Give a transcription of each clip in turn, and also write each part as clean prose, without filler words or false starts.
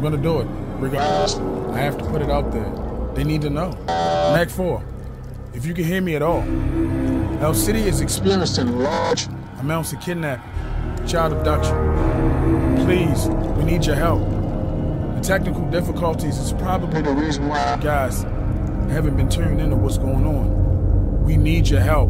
I'm gonna do it. Regardless, I have to put it out there. They need to know. Mac 4, if you can hear me at all, El City is experiencing large amounts of kidnapping, child abduction. Please, we need your help. The technical difficulties is probably the reason why guys haven't been tuned into what's going on. We need your help.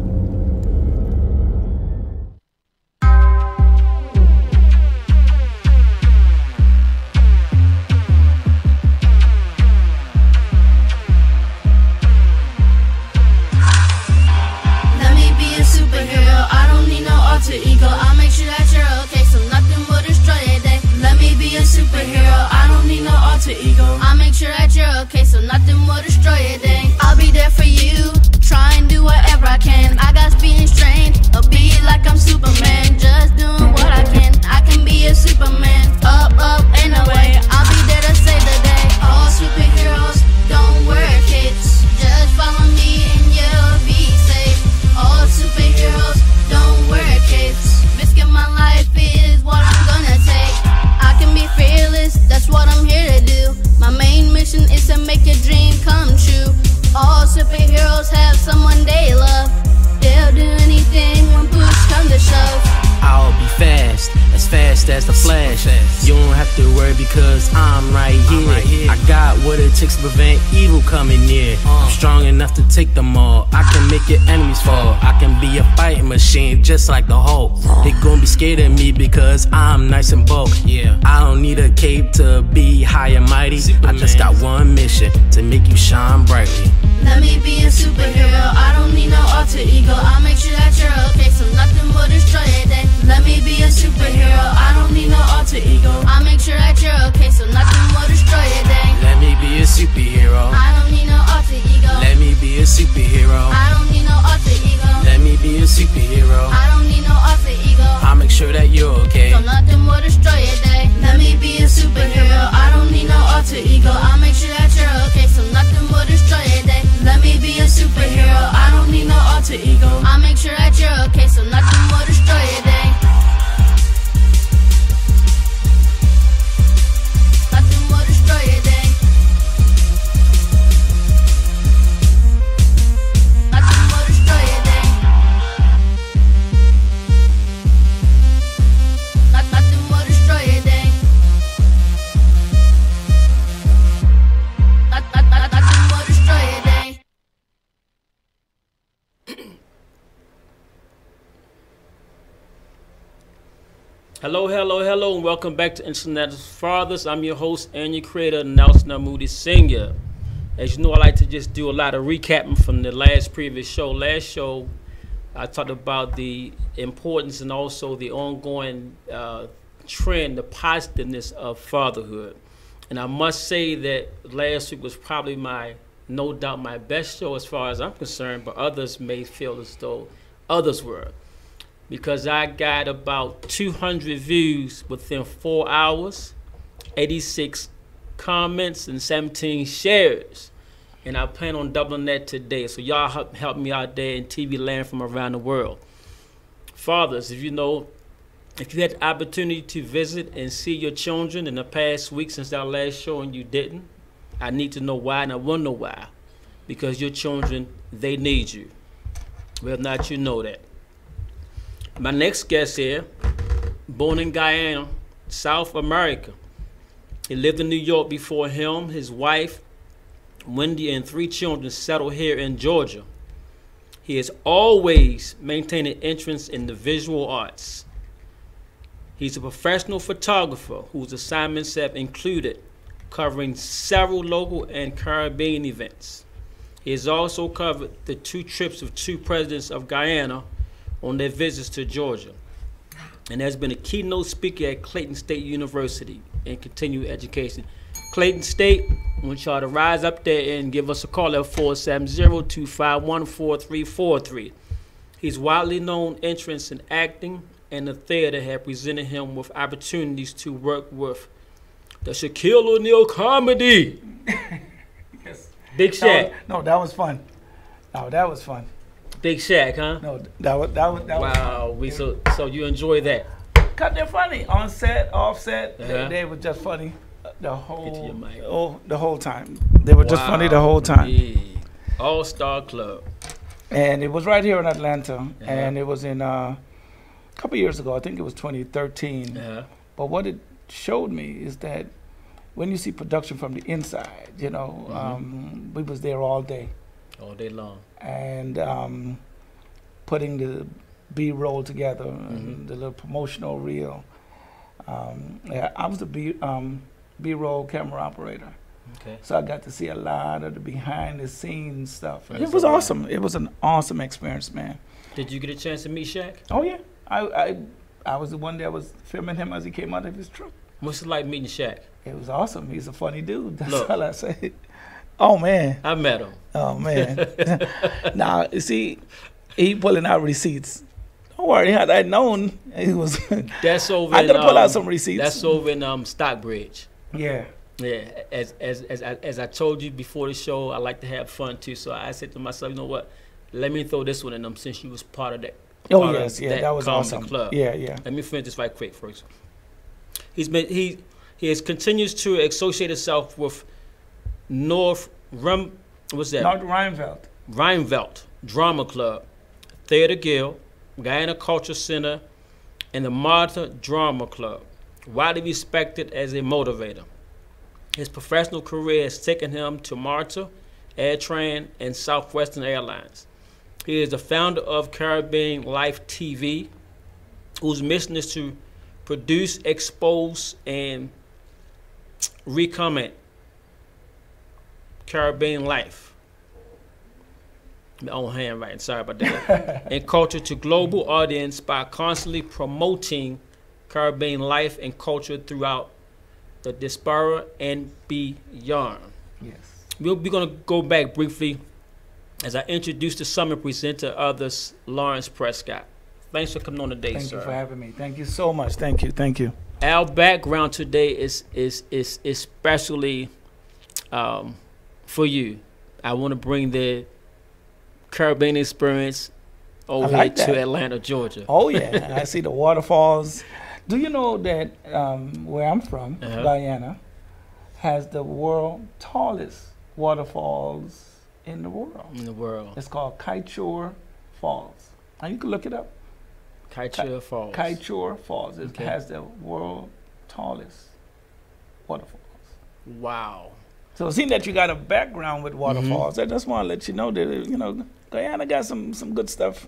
Ego, I'll make sure that you're okay, so nothing will destroy your day. Let me be a superhero, I don't need no alter ego. I'll make sure that you're okay, so nothing will destroy your day. I'll be there for you, try and do whatever I can. I got speed and strength, I'll be like I'm Superman, just doing what I can be a Superman. Up, and away, I'll be there to save the day. All superheroes don't wear capes, just follow me and you'll be safe. All superheroes don't wear capes. Risking my life is what I'm gonna take. I can be fearless, that's what I'm here to do. My main mission is to make your dream come true. All superheroes have someone they love. They'll do anything when push comes to shove. I'll be fast as the Flash. You don't have to worry because I'm right here. I got what it takes to prevent evil coming near. I'm strong enough to take them all. I can make your enemies fall. I can be a fighting machine just like the Hulk. They gon' be scared of me because I'm nice and bulk. I don't need a cape to be high and mighty. I just got one mission, to make you shine brightly. Let me be a superhero, I don't need no alter ego. I'll make sure that you're okay, so nothing will destroy your day. Let me be a superhero, I don't need no alter ego. I'll make sure that you're okay, so nothing will destroy your day. Let me be a superhero, I don't need no alter ego. let me be a superhero, I don't need no alter ego. let me be a superhero, I don't need no alter ego. I'll make sure that you're okay. So nothing will destroy your day. Let me be a superhero, I don't need no alter ego. I'll make sure that you're okay, so nothing will destroy your day. Let me be a superhero, I don't need no alter ego. I'll make sure that you're okay, so nothing will destroy your day. Nothing will destroy your day. Nothing will destroy your day. Nothing will destroy your day. Nothing will destroy your day. Hello, and welcome back to International Fathers. I'm your host and your creator, Nelson Moody Sr. As you know, I like to just do a lot of recapping from the previous show. Last show, I talked about the importance and also the ongoing trend, the positiveness of fatherhood. And I must say that last week was probably no doubt my best show as far as I'm concerned, but others may feel as though others were. Because I got about 200 views within 4 hours, 86 comments, and 17 shares. And I plan on doubling that today. So y'all help me out there in TV land from around the world. Fathers, if you had the opportunity to visit and see your children in the past week since our last show and you didn't, I need to know why, and I want to know why. Because your children, they need you. Well, not you know that. My next guest here, born in Guyana, South America. He lived in New York before him. His wife, Wendy, and 3 children settled here in Georgia. He has always maintained an interest in the visual arts. He's a professional photographer whose assignments have included covering several local and Caribbean events. He has also covered the 2 trips of 2 presidents of Guyana on their visits to Georgia, and has been a keynote speaker at Clayton State University in continuing education. Clayton State, I want y'all to rise up there and give us a call at 470-251-4343. His widely known interests in acting and the theater have presented him with opportunities to work with the Shaquille O'Neal comedy. Yes. Big Shaq. That was fun. No, that was fun. Big Shaq, huh? No, that was wow. So you enjoy that? Cause they're funny on set, off set. They were just funny. The Get to your whole mic. the whole time. They were just funny the whole time. Yeah. All-Star Club. And it was right here in Atlanta, Uh-huh. and it was in a couple years ago. I think it was 2013. Uh-huh. But what it showed me is that when you see production from the inside, you know, Mm-hmm. we was there all day, All day long. and putting the B-roll together, Mm-hmm. and the little promotional reel. Yeah, I was the B-roll camera operator. Okay. So I got to see a lot of the behind-the-scenes stuff. And That's it was a lot. awesome. It was an awesome experience, man. Did you get a chance to meet Shaq? Oh yeah, I was the one that was filming him as he came out of his truck. What's it like meeting Shaq? It was awesome. He's a funny dude. That's Look. all I say. Oh man. I met him. Oh man. Now you see, he pulling out receipts. Don't worry, had I known, he was. That's over. I'm gonna pull out some receipts. That's over in Stockbridge. Yeah. Yeah, as I told you before the show, I like to have fun too. So I said to myself, you know what? Let me throw this one in them since you was part of that. Oh part of yes, yeah, that was comedy awesome. Club. Yeah, yeah. Let me finish this right quick first. He continues to associate himself with North Rheinveld. Rheinveld Drama Club, Theater Guild, Guyana Culture Center, and the Martha Drama Club, widely respected as a motivator. His professional career has taken him to Marta, AirTran, and Southwestern Airlines. He is the founder of Caribbean Life TV, whose mission is to produce, expose, and recommend Caribbean life. My own handwriting, sorry about that. And culture to global audience by constantly promoting Caribbean life and culture throughout the diaspora and beyond. Yes. We're going to go back briefly as I introduce the summit presenter, others, Lawrence Prescott. Thanks for coming on today, Thank sir. you for having me. Thank you so much. Thank you. Thank you. Our background today is especially for you. I want to bring the Caribbean experience over I like here to that. Atlanta, Georgia. Oh yeah, I see the waterfalls. Do you know that where I'm from, Uh-huh. Guyana, has the world tallest waterfalls in the world? In the world. It's called Kaichor Falls. And you can look it up. Kaichor Falls. Kaichor Falls. It Okay. has the world tallest waterfalls. Wow. So seeing that you got a background with waterfalls, Mm-hmm. I just want to let you know that Guyana got some good stuff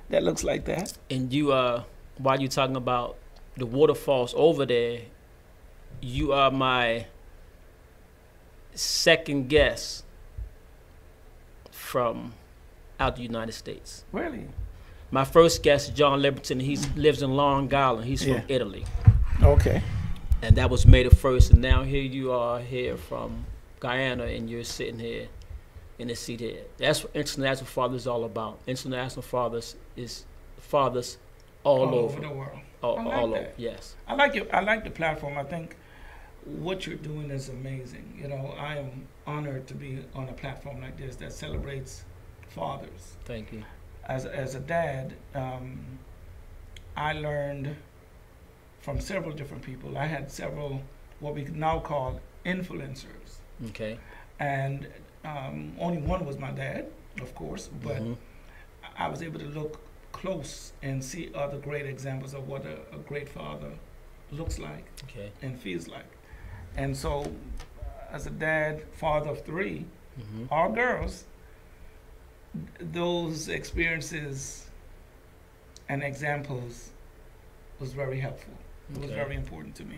that looks like that. And you, while you're talking about the waterfalls over there, you are my second guest from out the United States. Really? My first guest is John Liberton. He lives in Long Island. He's from Yeah. Italy. Okay. And that was May the 1st. And now here you are here from Guyana, and you're sitting here in the seat here. That's what International Fathers is all about. International Fathers is fathers all over. the world. All, I like all that. over, yes. I like it. I like the platform. I think what you're doing is amazing. I am honored to be on a platform like this that celebrates fathers. Thank you. As a dad, I learned from several different people. I had several what we now call influencers, Okay. and only one was my dad, of course, but Mhm. I was able to look close and see other great examples of what a great father looks like Okay. and feels like. And so, as a dad, father of three, Mhm. all girls, those experiences and examples was very helpful. It was Okay. very important to me.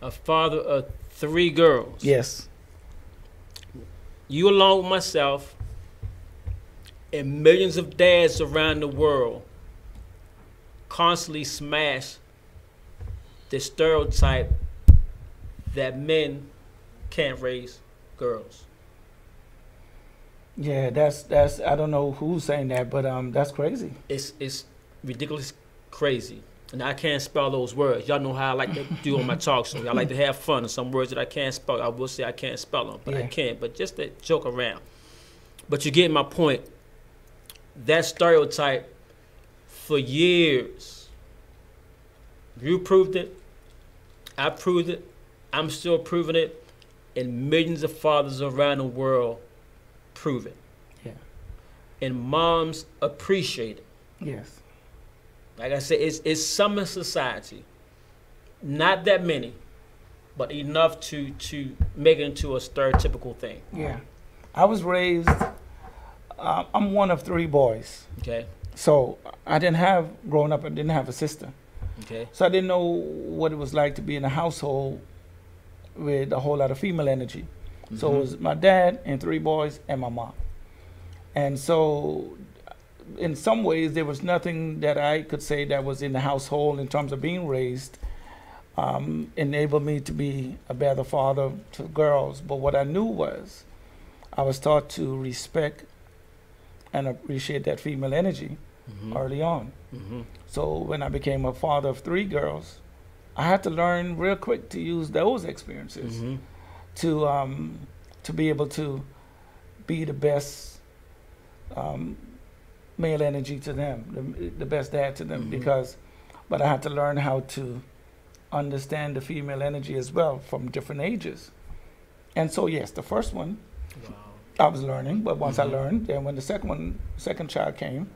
A father of 3 girls. Yes. You along with myself and millions of dads around the world constantly smash the stereotype that men can't raise girls. Yeah, that's I don't know who's saying that, but that's crazy. It's ridiculous crazy. And I can't spell those words. Y'all know how I like to do on my talk show. I like to have fun. And some words that I can't spell, I will say I can't spell them, but I Yeah. can't. But just to joke around. But you get my point. That stereotype for years, you proved it, I proved it, I'm still proving it, and millions of fathers around the world prove it. Yeah. And moms appreciate it. Yes. Like I said, it's some in society, not that many, but enough to make it into a stereotypical thing. Yeah. I was raised, I'm one of 3 boys. Okay. So growing up, I didn't have a sister. Okay. So I didn't know what it was like to be in a household with a whole lot of female energy. So it was my dad and 3 boys and my mom. And so in some ways, there was nothing that I could say that was in the household in terms of being raised enabled me to be a better father to girls. But what I knew was I was taught to respect and appreciate that female energy early on. So when I became a father of 3 girls, I had to learn real quick to use those experiences to be able to be the best male energy to them, the best dad to them, but I had to learn how to understand the female energy as well from different ages. And so yes, the first one, I was learning, but once I learned, then when the second child came,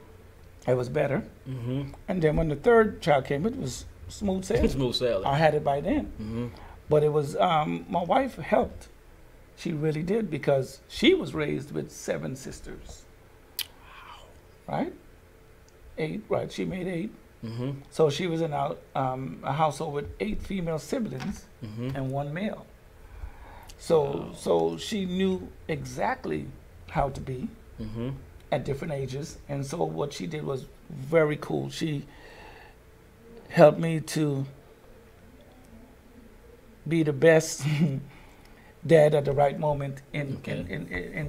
it was better. And then when the third child came, it was smooth sailing. Smooth sailing. I had it by then. But it was, my wife helped. She really did, because she was raised with 7 sisters. Right? 8, right? She made 8. So she was in a household with 8 female siblings and 1 male. So she knew exactly how to be at different ages. And so what she did was very cool. She helped me to be the best dad at the right moment in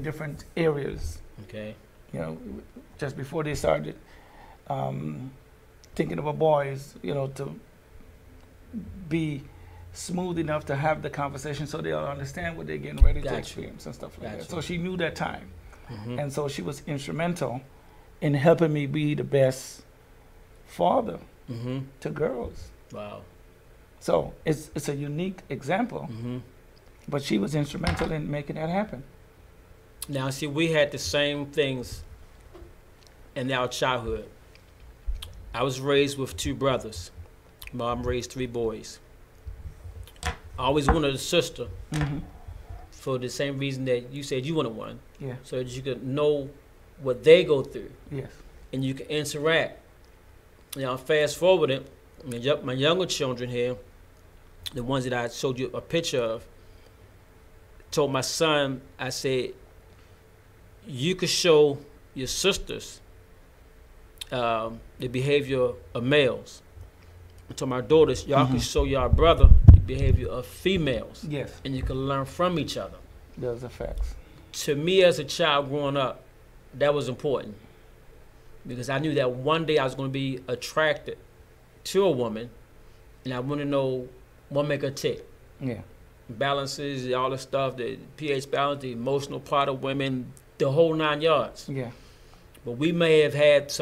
different areas. Okay. You know, just before they started thinking about boys, you know, to be smooth enough to have the conversation so they'll understand what they're getting ready to experience and stuff like that. So she knew that time. And so she was instrumental in helping me be the best father to girls. Wow. So it's a unique example, but she was instrumental in making that happen. Now, see, we had the same things in our childhood. I was raised with 2 brothers. Mom raised 3 boys. I always wanted a sister for the same reason that you said you wanted one. Yeah. So that you could know what they go through. Yes. And you can interact. Now, fast forwarding, my younger children here, the ones that I showed you a picture of, told my son, I said, you could show your sisters the behavior of males. I told my daughters, y'all can show y'all brother the behavior of females. Yes. And you can learn from each other. Those are facts. To me as a child growing up, that was important. Because I knew that one day I was going to be attracted to a woman, and I want to know what make her tick. Yeah. Balances, all the stuff, the pH balance, the emotional part of women, the whole 9 yards. Yeah. But we may have had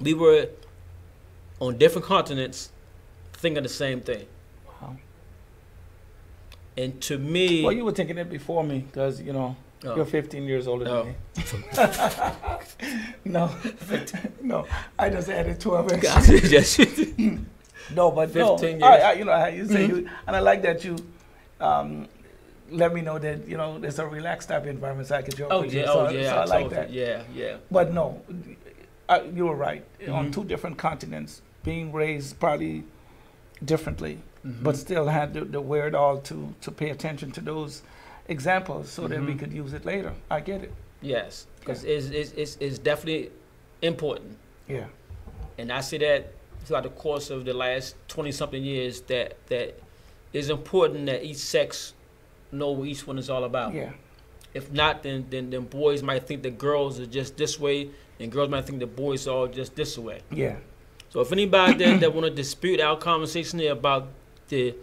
we were on different continents thinking the same thing. Wow. And to me... Well, you were thinking it before me, because, you know, you're 15 years older than me. No, I just added 12 extra. No, but 15 no, years. you know, you say you, and I like that you let me know that, you know, there's a relaxed type of environment so I could joke with you. So I like that. Yeah. But no, you were right. On 2 different continents, being raised probably differently, but still had the wherewithal to pay attention to those examples so that we could use it later. I get it. Yes, because it's definitely important. Yeah. And I see that throughout the course of the last 20-something years that it's important that each sex know what each one is all about. Yeah. If not, then boys might think that girls are just this way, and girls might think that boys are all just this way. Yeah. So if anybody that want to dispute our conversation here about the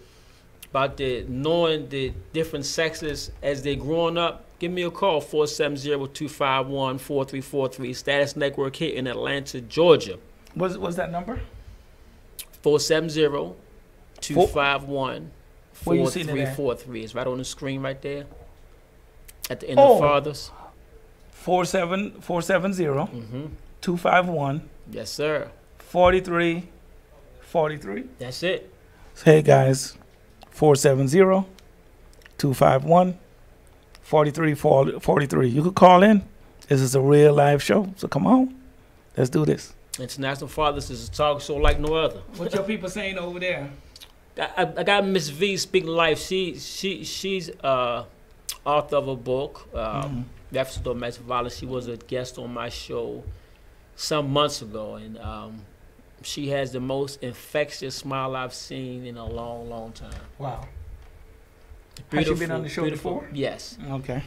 knowing the different sexes as they growing up, give me a call, 470-251-4343, Status Network here in Atlanta, Georgia. Was that number? 470-251-4343. Where you seeing it at? 4343. It's right on the screen right there. At the end of Fathers. 470 251 Yes, sir. 4343. That's it. Hey guys, 470 251 4343. You could call in. This is a real live show, so come on, let's do this. International Fathers is a talk show like no other. What your people saying over there? I got Miss V speaking life. She's author of a book, Reference to Domestic Violence. She was a guest on my show some months ago, and she has the most infectious smile I've seen in a long, long time. Wow. Has she been on the show before? Yes. Okay.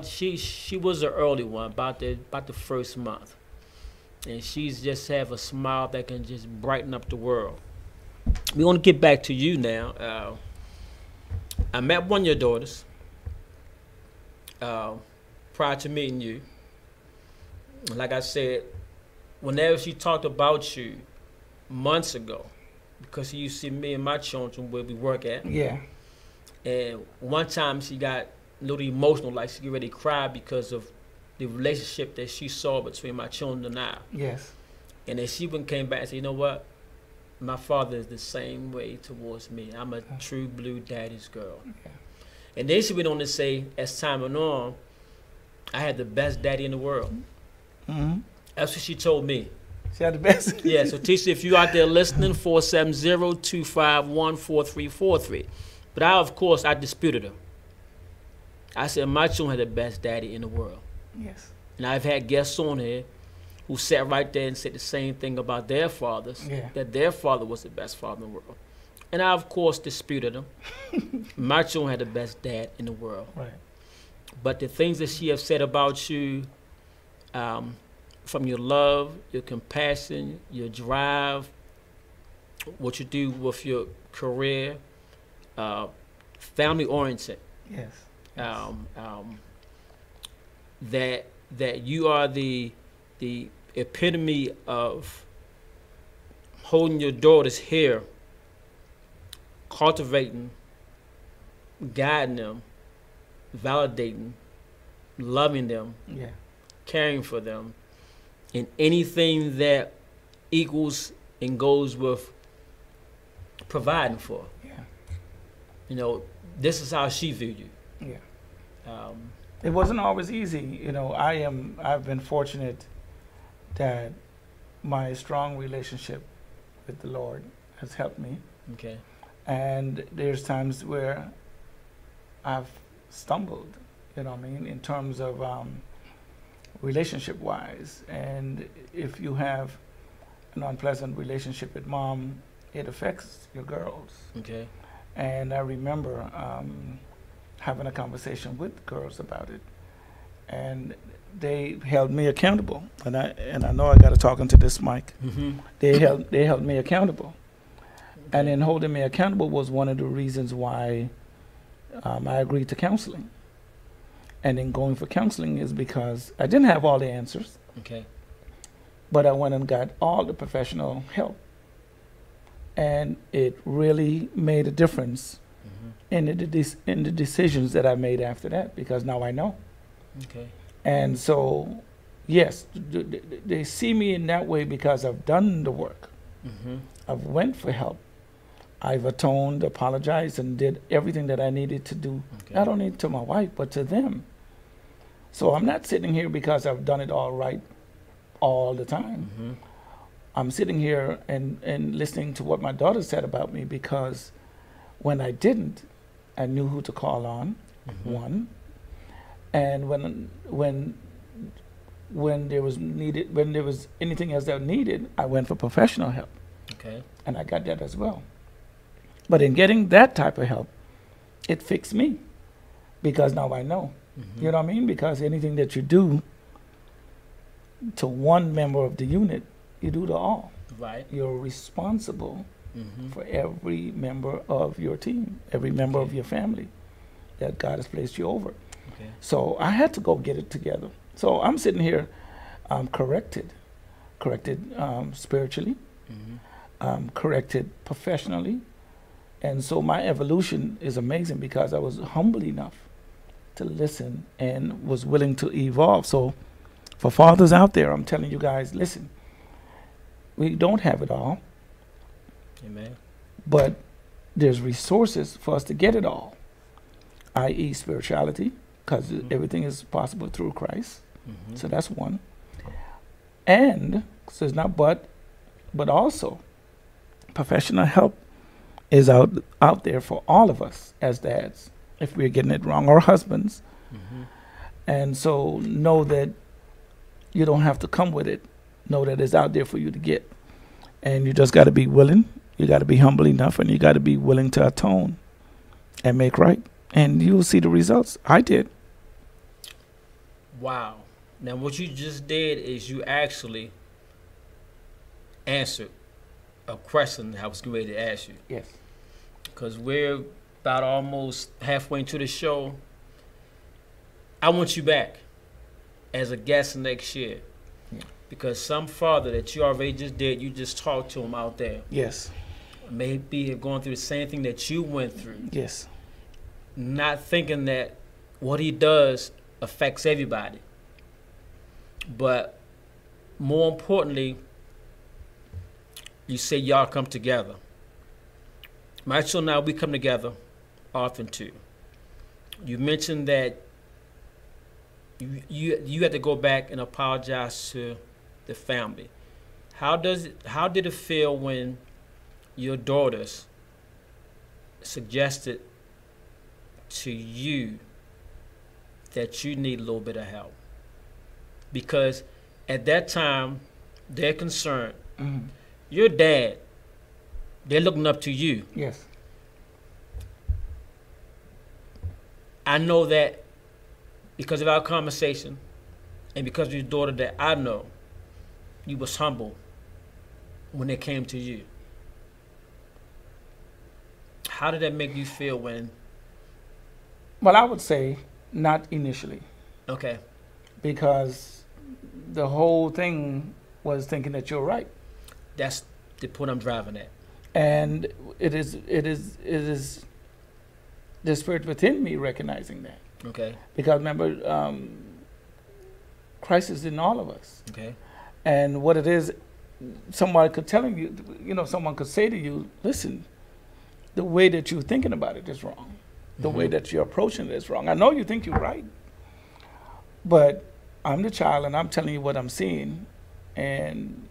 She was the early one, about the first month, and she's just have a smile that can just brighten up the world. We want to get back to you now. I met one of your daughters prior to meeting you. Like I said, whenever she talked about you months ago, because she used to see me and my children where we work at. Yeah. And one time she got a little emotional, like she get ready to cry because of the relationship that she saw between my children and I. Yes. And then she came back and said, you know what? My father is the same way towards me. I'm a true blue daddy's girl. Okay. And then she went on to say, as time went on, I had the best daddy in the world. Mm-hmm. That's what she told me. She had the best. Yeah, so Tisha, if you out there listening, 470-251-4343. But of course, I disputed her. I said, my children had the best daddy in the world. Yes. And I've had guests on here who sat right there and said the same thing about their fathers, that their father was the best father in the world. And I, of course, disputed them. My children had the best dad in the world. Right. But the things that she has said about you, from your love, your compassion, your drive, what you do with your career, family-oriented. Yes. That you are the epitome of holding your daughters here, cultivating, guiding them, validating, loving them, caring for them, and anything that equals and goes with providing for. Yeah. You know, this is how she viewed you. Yeah. It wasn't always easy. You know, I've been fortunate that my strong relationship with the Lord has helped me. Okay. And there's times where I've stumbled, you know what I mean, in terms of relationship-wise. And if you have an unpleasant relationship with mom, it affects your girls. Okay. And I remember having a conversation with girls about it, and they held me accountable. And I know I got to talk into this mic. Mm-hmm. They held me accountable, and in holding me accountable was one of the reasons why I agreed to counseling. And in going for counseling is because I didn't have all the answers. Okay. But I went and got all the professional help, and it really made a difference in the decisions that I made after that, because now I know. Okay. And so, yes, they see me in that way because I've done the work. Mm-hmm. I've went for help. I've atoned, apologized, and did everything that I needed to do, not only to my wife, but to them. So I'm not sitting here because I've done it all right all the time. Mm-hmm. I'm sitting here and listening to what my daughter said about me, because when I didn't, I knew who to call on, one. And when there was anything else that needed, I went for professional help. Okay. And I got that as well. But in getting that type of help, it fixed me, because now I know. Mm-hmm. You know what I mean? Because anything that you do to one member of the unit, you do to all. Right. You're responsible for every member of your team, every member of your family that God has placed you over. Okay. So I had to go get it together. So I'm sitting here corrected spiritually, corrected professionally, And so my evolution is amazing because I was humble enough to listen and was willing to evolve. So for fathers out there, I'm telling you guys, listen, we don't have it all. Amen. But there's resources for us to get it all, i.e. spirituality, because everything is possible through Christ. So that's one. And, so it's not but also professional help is out there for all of us as dads, if we're getting it wrong, or husbands. And so know that you don't have to come with it. Know that it's out there for you to get. And you just got to be willing. You got to be humble enough, and you got to be willing to atone and make right. And you'll see the results. I did. Wow. Now, what you just did is you actually answered a question I was getting ready to ask you. Yes. Because we're about almost halfway into the show. I want you back as a guest next year. Yeah. Because some father that you already just did, you just talked to him out there. Yes. Maybe going through the same thing that you went through. Yes. Not thinking that what he does affects everybody. But more importantly, you say y'all come together. My children now, we come together often too. You mentioned that you had to go back and apologize to the family. How did it feel when your daughters suggested to you that you need a little bit of help? Because at that time, they're concerned. Your dad, they're looking up to you. Yes. I know that because of our conversation and because of your daughter that I know, you was humble when it came to you. How did that make you feel when? Well, I would say not initially. Okay. Because the whole thing was thinking that you're right. That's the point I'm driving at. And it is the spirit within me recognizing that. Okay. Because remember, Christ is in all of us. Okay. And what it is, someone could telling you, someone could say to you, listen, the way that you're thinking about it is wrong. The way that you're approaching it is wrong. I know you think you're right, but I'm the child and I'm telling you what I'm seeing, and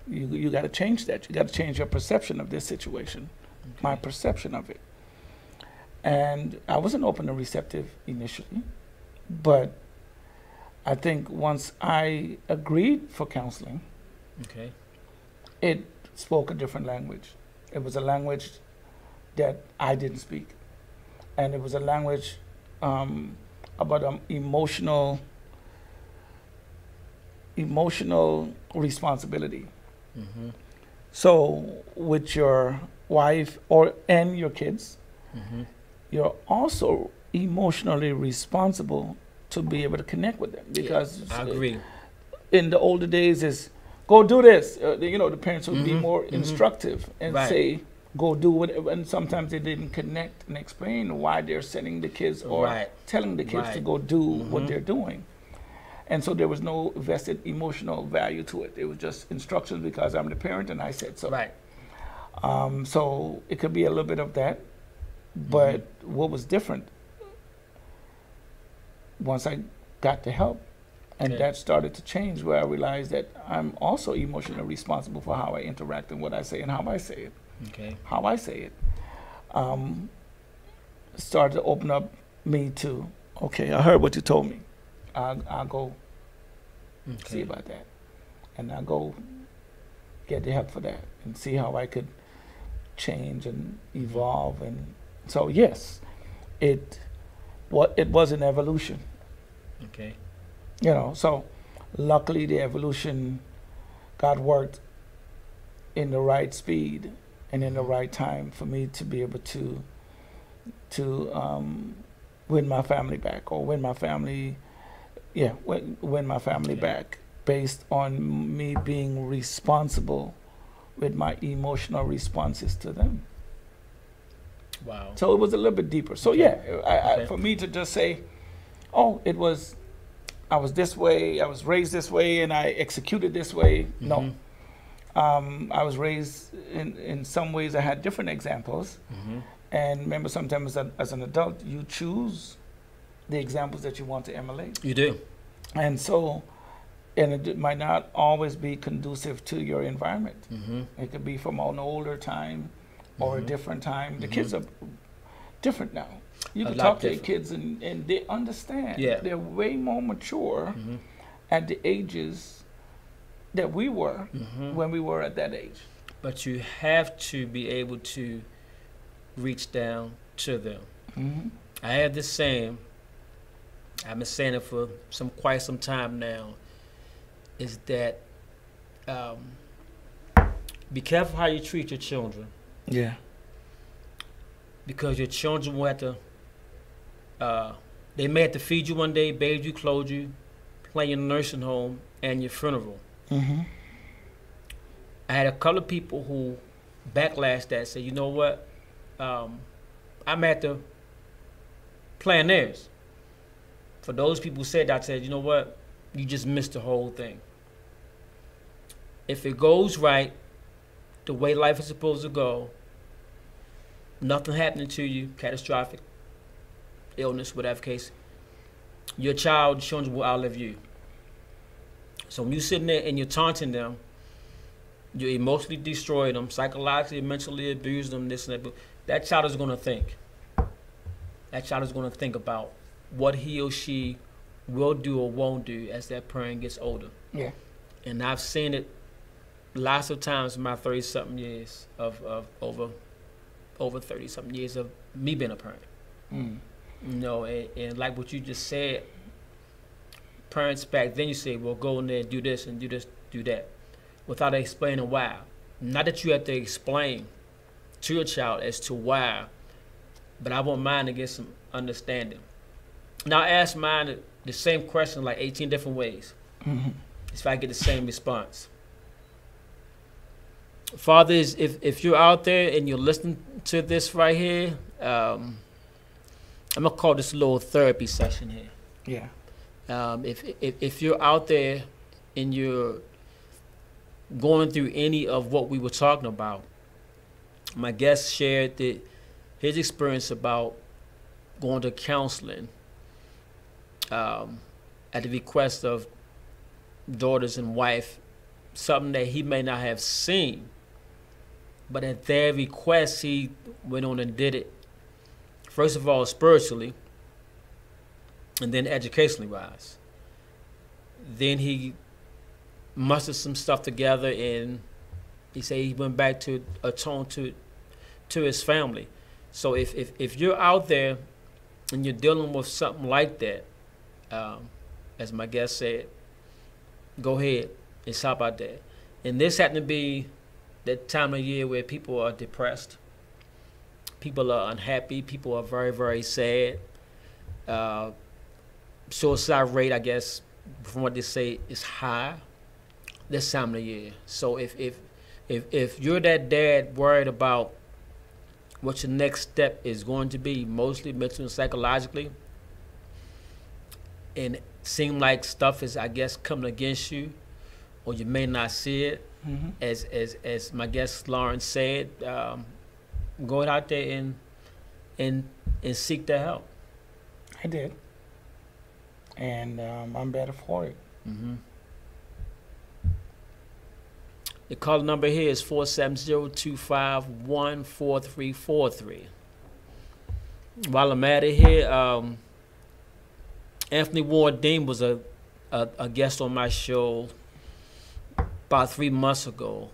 you got to change that. You got to change your perception of this situation, my perception of it. And I wasn't open and receptive initially, but I think once I agreed for counseling, okay, it spoke a different language. It was a language that I didn't speak. And it was a language about emotional responsibility. So with your wife and your kids, you're also emotionally responsible to be able to connect with them. Because I agree. In the older days is, go do this. The parents would be more instructive and say, go do whatever. And sometimes they didn't connect and explain why they're sending the kids or telling the kids to go do what they're doing. And so there was no vested emotional value to it. It was just instructions because I'm the parent and I said so. Right. So it could be a little bit of that. But what was different, once I got the help, and that started to change, where I realized that I'm also emotionally responsible for how I interact and what I say and how I say it. Okay. How I say it started to open up me to, okay, I heard what you told me. I'll go see about that. And I'll go get the help for that and see how I could change and evolve. And so, yes, it was an evolution. Okay. So luckily the evolution, God worked in the right speed and in the right time for me to be able to win my family back, or win my family back, based on me being responsible with my emotional responses to them. Wow. So it was a little bit deeper. So Okay. for me to just say, oh, I was this way, I was raised this way, and I executed this way. No. I was raised in some ways. I had different examples. And remember, sometimes as an adult, you choose the examples that you want to emulate. You do. And so, and it might not always be conducive to your environment. It could be from an older time or a different time. The kids are different now. You can talk to your kids and they understand. Yeah. They're way more mature at the ages that we were when we were at that age. But you have to be able to reach down to them. I have this saying, I've been saying it for quite some time now, is that be careful how you treat your children. Yeah. Because your children will have to, they may have to feed you one day, bathe you, clothe you, play in a nursing home, and your funeral. I had a couple of people who backlashed that, said, you know what, I'm at to plan theirs. For those people who said that, I said, you know what, you just missed the whole thing. If it goes right, the way life is supposed to go, nothing happening to you, catastrophic, illness, whatever case, your children will outlive you. So when you're sitting there and you're taunting them, you emotionally destroy them, psychologically, mentally abuse them, this and that, but that child is going to think. That child is going to think about what he or she will do or won't do as that parent gets older. Yeah. And I've seen it lots of times in my 30-something years of over 30-something years of me being a parent. You know, and like what you just said, parents back then, you say, well, go in there and do this and do this, do that, without explaining why. Not that you have to explain to your child as to why, but I want mine to get some understanding. Now I ask mine the same question like 18 different ways. If I get the same response. Fathers, if you're out there and you're listening to this right here, I'm gonna call this a little therapy session here. Yeah. If you're out there and you're going through any of what we were talking about, my guest shared his experience about going to counseling at the request of daughters and wife, something that he may not have seen, but at their request he went on and did it. First of all, spiritually, and then educationally wise. Then he mustered some stuff together, and he said he went back to atone to his family. So if you're out there and you're dealing with something like that, as my guest said, go ahead and stop out there. And this happened to be that time of year where people are depressed, people are unhappy, people are very, very sad. Suicide rate, I guess, from what they say, is high this time of the year. So if you're that dad worried about what your next step is going to be, mostly mentally and psychologically, and it seem like stuff is, I guess, coming against you, or you may not see it, as my guest Lawrence said, go out there and seek the help. I did. And I'm better for it. The call number here is 470-251-4343. While I'm at it here, Anthony Ward Dean was a guest on my show about 3 months ago.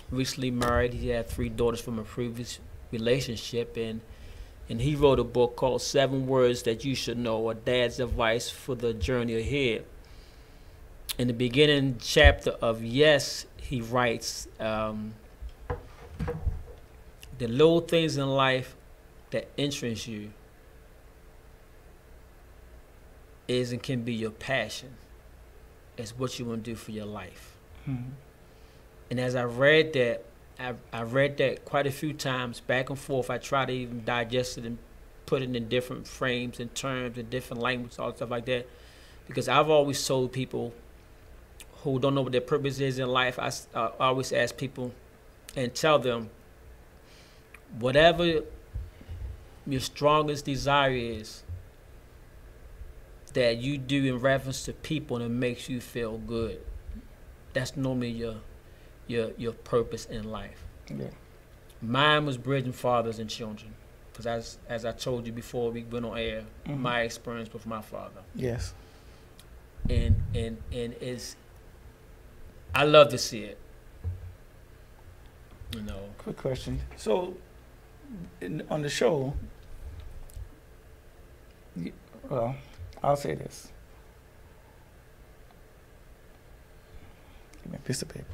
Recently married. He had 3 daughters from a previous relationship, and he wrote a book called 7 Words That You Should Know, a dad's advice for the journey ahead. In the beginning chapter of Yes, he writes, the little things in life that interest you is and can be your passion. It's what you want to do for your life. And as I read that, I read that quite a few times, back and forth. I try to even digest it and put it in different frames and terms and different language, all stuff like that. Because I've always told people who don't know what their purpose is in life, I always ask people and tell them, whatever your strongest desire is that you do in reference to people and it makes you feel good, that's normally your purpose in life. Yeah. Mine was bridging fathers and children, because as I told you before we went on air, my experience with my father. Yes. And it's, I love to see it. You know. Quick question. So, on the show, well, I'll say this. Give me a piece of paper.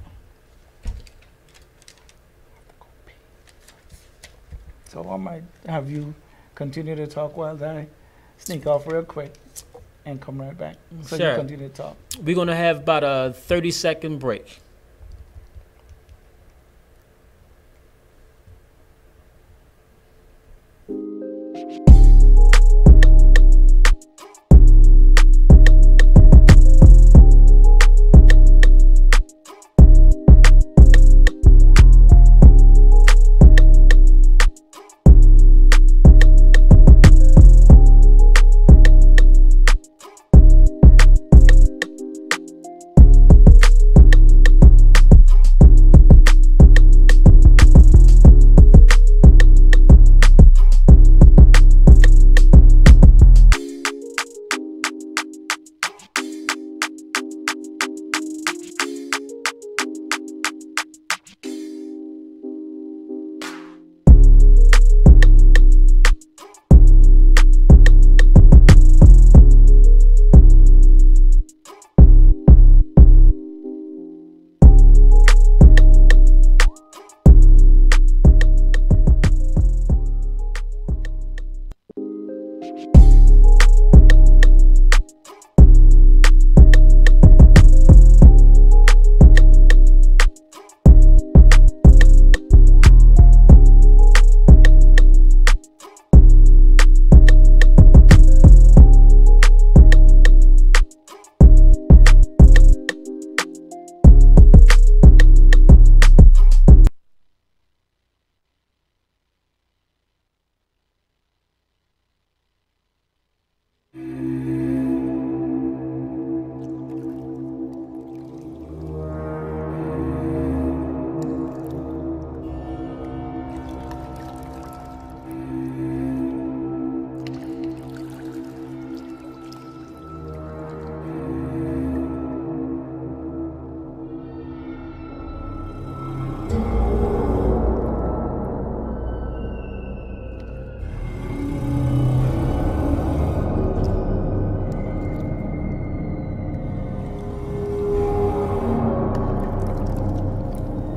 So I might have you continue to talk while I sneak off real quick and come right back. So Sure. you continue to talk. We're going to have about a 30-second break.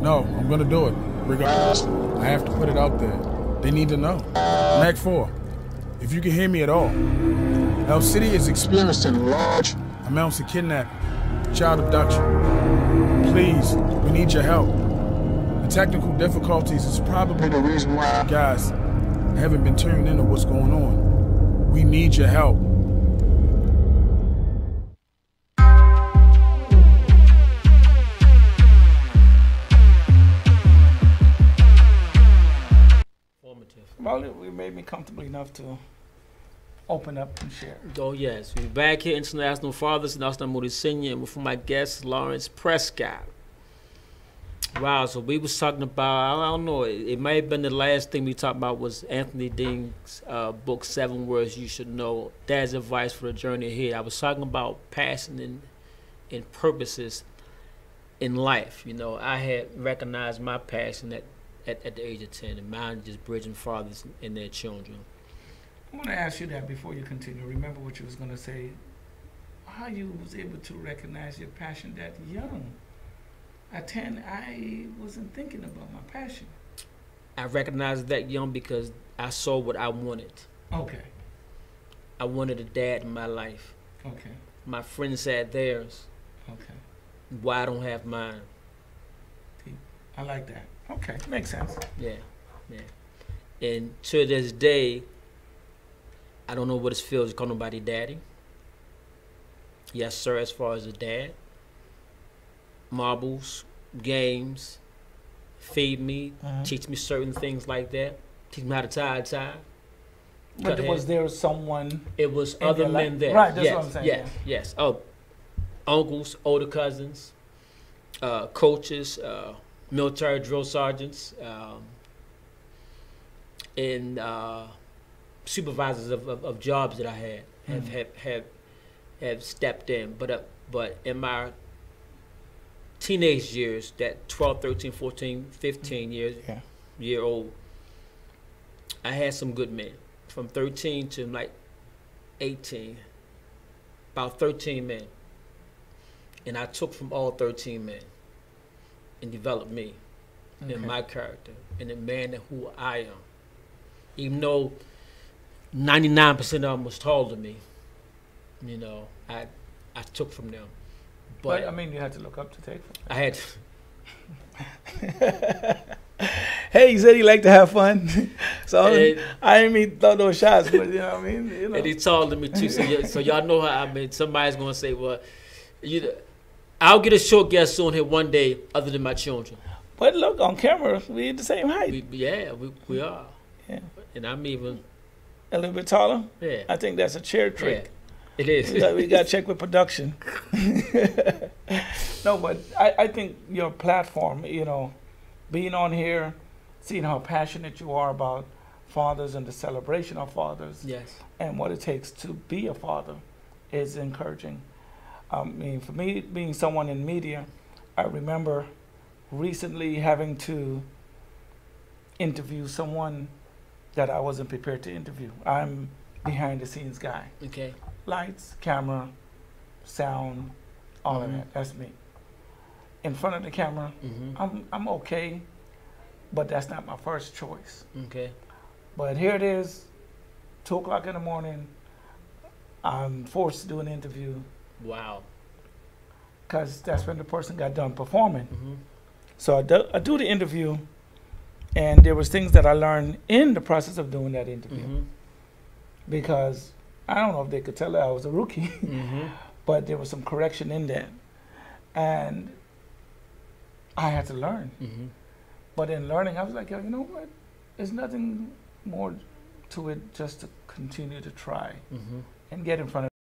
No, I'm gonna do it. Regardless, I have to put it out there. They need to know. Mac 4, if you can hear me at all, El City is experiencing large amounts of kidnapping, child abduction. Please, we need your help. The technical difficulties is probably the reason why you guys haven't been tuned into what's going on. We need your help. Well, we made me comfortable enough to open up and share. Oh, yes. We're back here, International Fathers, Nelson Moody Sr., and with my guest, Lawrence Prescott. Wow, so we was talking about, I don't know, it may have been the last thing we talked about was Anthony Dean's book, 7 Words You Should Know, Dad's Advice for the Journey Ahead. I was talking about passion and purposes in life. You know, I had recognized my passion at the age of 10, and mine just bridging fathers and their children. I want to ask you that before you continue. Remember what you was going to say, how you was able to recognize your passion that young. At 10, I wasn't thinking about my passion. I recognized that young because I saw what I wanted. Okay. I wanted a dad in my life. Okay. My friends had theirs. Okay. Why I don't have mine? I like that. Okay, makes sense. Yeah, yeah. And to this day, I don't know what it feels to call nobody daddy. Yes, sir, as far as a dad. Marbles, games, feed me, teach me certain things like that. Teach me how to tie a tie. But was there someone? It was other men there. Right, that's yes, what I'm saying. Yes, yes. Oh, uncles, older cousins, coaches, military drill sergeants, and supervisors of jobs that I had have stepped in. But in my teenage years, that 12, 13, 14, 15 year old, I had some good men. From 13 to like 18, about 13 men. And I took from all 13 men and developed me and my character and the man who I am. Even though 99% of them was taller than me, you know, I took from them. But I mean, you had to look up to take from them. I had to. Hey, he said he liked to have fun. So I didn't mean throw those shots, but you know what I mean? You know. And he taller than me too, so y'all know how I mean. Somebody's gonna say, well, I'll get a short guest on here one day other than my children. But look, on camera, we're the same height. We are. Yeah. And I'm even a little bit taller. Yeah. I think that's a chair trick. Yeah, it is. We got to check with production. No, but I think your platform, you know, being on here, seeing how passionate you are about fathers and the celebration of fathers, yes, and what it takes to be a father is encouraging. I mean, for me, being someone in media, I remember recently having to interview someone that I wasn't prepared to interview. I'm behind the scenes guy. Okay. Lights, camera, sound, all of that. That's me. In front of the camera, I'm okay, but that's not my first choice. Okay. But here it is, 2 o'clock in the morning. I'm forced to do an interview. Wow. Because that's when the person got done performing. So I do the interview, and there was things that I learned in the process of doing that interview. Because I don't know if they could tell that I was a rookie, but there was some correction in that. And I had to learn. But in learning, I was like, yo, you know what? There's nothing more to it just to continue to try and get in front of